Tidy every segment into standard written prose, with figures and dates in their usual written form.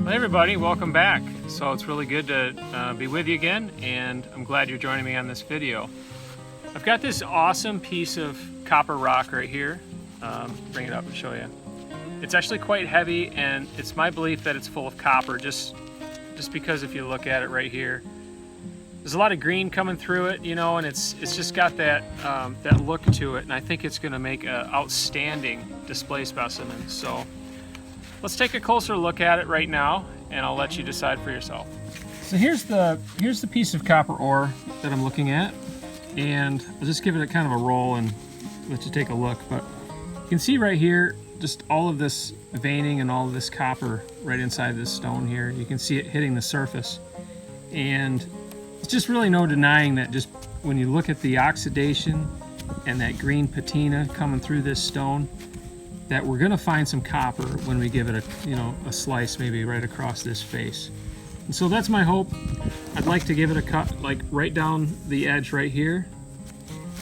Well, hey everybody, welcome back. So it's really good to be with you again, and I'm glad you're joining me on this video. I've got this awesome piece of copper rock right here. Bring it up and show you. It's actually quite heavy, and it's my belief that it's full of copper, just because if you look at it right here, there's a lot of green coming through it, you know, and it's just got that that look to it, and I think it's going to make an outstanding display specimen. So let's take a closer look at it right now, and I'll let you decide for yourself. So here's the piece of copper ore that I'm looking at, and I'll just give it a kind of a roll and let you take a look. But you can see right here just all of this veining and all of this copper right inside this stone here. You can see it hitting the surface, and it's just really no denying that just when you look at the oxidation and that green patina coming through this stone, that we're going to find some copper when we give it a slice maybe right across this face. And so that's my hope. I'd like to give it a cut like right down the edge right here,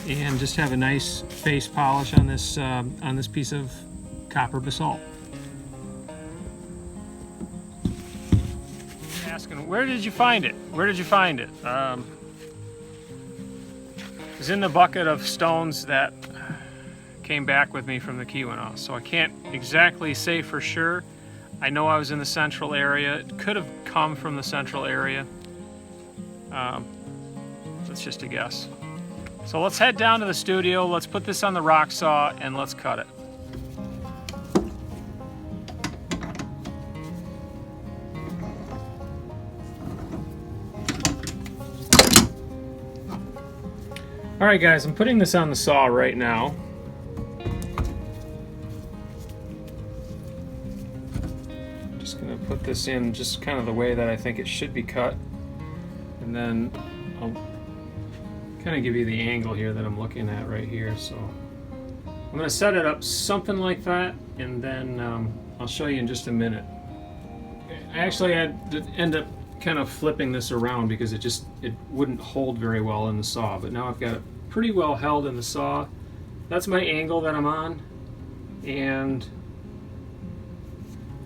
and just have a nice face polish on this piece of copper basalt. You're asking, where did you find it? Where did you find it? It was in the bucket of stones that came back with me from the Keweenaw, so I can't exactly say for sure. I know I was in the central area. It could have come from the central area. That's just a guess. So let's head down to the studio, let's put this on the rock saw, and let's cut it. Alright guys, I'm putting this on the saw right now. Just going to put this in just kind of the way that I think it should be cut, and then I'll kind of give you the angle here that I'm looking at right here. So I'm going to set it up something like that, and then I'll show you in just a minute. I actually had to end up kind of flipping this around because it wouldn't hold very well in the saw, but now I've got it pretty well held in the saw. That's my angle that I'm on, and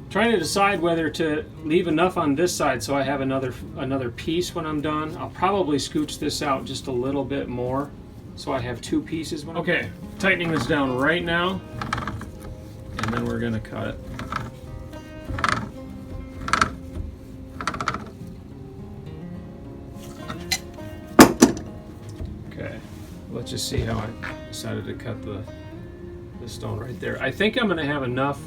trying to decide whether to leave enough on this side so I have another piece when I'm done. I'll probably scooch this out just a little bit more so I have two pieces when okay, tightening this down right now, and then we're gonna cut it. Okay, let's just see how I decided to cut the stone right there. I think I'm gonna have enough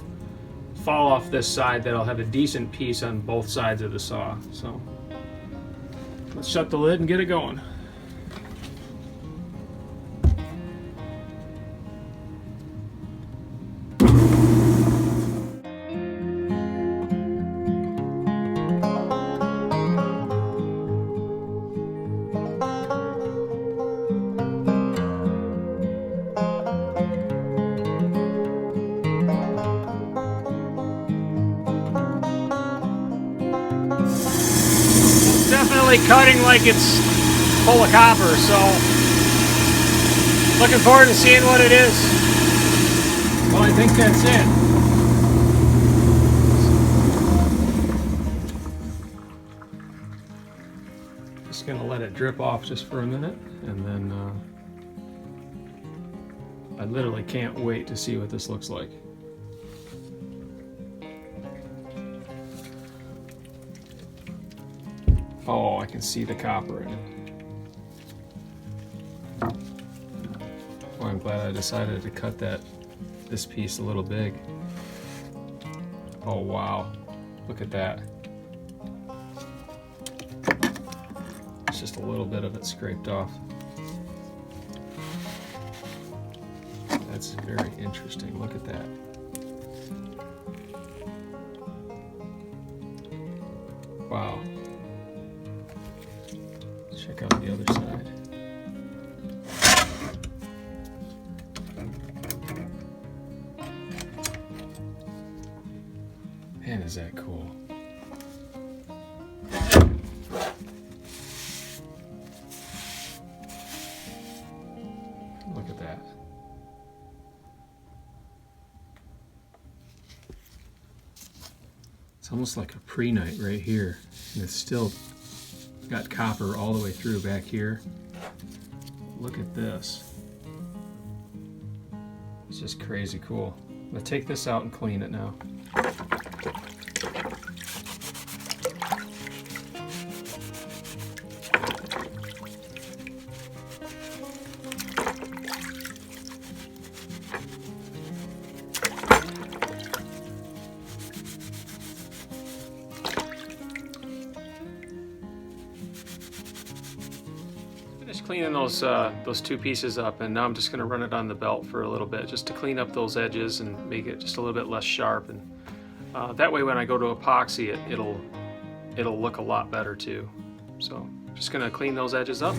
fall off this side that I'll have a decent piece on both sides of the saw. So let's shut the lid and get it going. Definitely cutting like it's full of copper, so looking forward to seeing what it is. Well, I think that's it. Just gonna let it drip off just for a minute, and then I literally can't wait to see what this looks like. Oh, I can see the copper in it. Well, I'm glad I decided to cut this piece a little big. Oh wow, look at that. It's just a little bit of it scraped off. That's very interesting, look at that. Wow. Check out the other side. Man, is that cool. Look at that. It's almost like a pre-night right here, and it's still got copper all the way through back here. Look at this. It's just crazy cool. I'm gonna take this out and clean it now. Finished cleaning those two pieces up, and now I'm just going to run it on the belt for a little bit just to clean up those edges and make it just a little bit less sharp, and that way when I go to epoxy it'll look a lot better too. So just going to clean those edges up.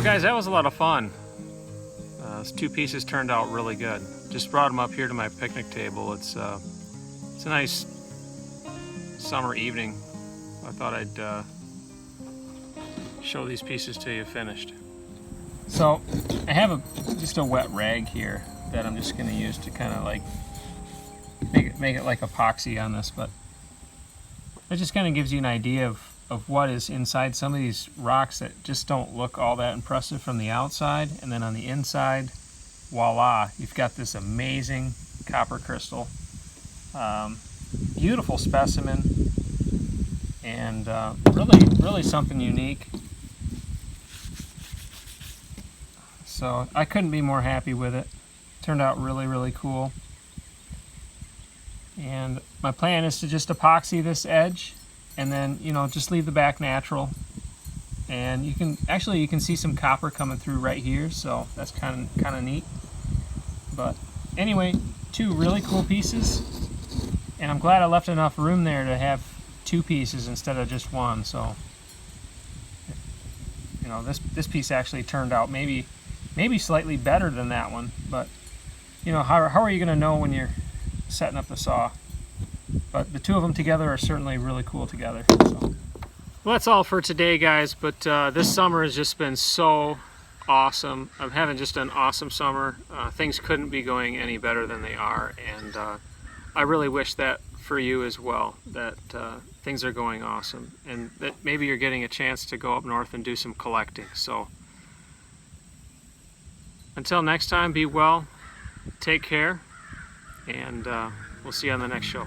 Guys, that was a lot of fun. Those two pieces turned out really good. Just brought them up here to my picnic table. It's a nice summer evening. I thought I'd show these pieces to you finished. So I have just a wet rag here that I'm just going to use to kind of like make it like epoxy on this, but it just kind of gives you an idea of what is inside some of these rocks that just don't look all that impressive from the outside, and then on the inside, voila, you've got this amazing copper crystal. Beautiful specimen, and really something unique. So I couldn't be more happy with it. Turned out really cool. And my plan is to just epoxy this edge, and then, you know, just leave the back natural. And you can see some copper coming through right here, so that's kind of neat. But anyway, two really cool pieces, and I'm glad I left enough room there to have two pieces instead of just one. So, you know, this piece actually turned out maybe slightly better than that one. But you know, how are you going to know when you're setting up the saw? But the two of them together are certainly really cool together. So. Well, that's all for today, guys, but this summer has just been so awesome. I'm having just an awesome summer. Things couldn't be going any better than they are, and I really wish that for you as well, that things are going awesome, and that maybe you're getting a chance to go up north and do some collecting. So until next time, be well, take care, and we'll see you on the next show.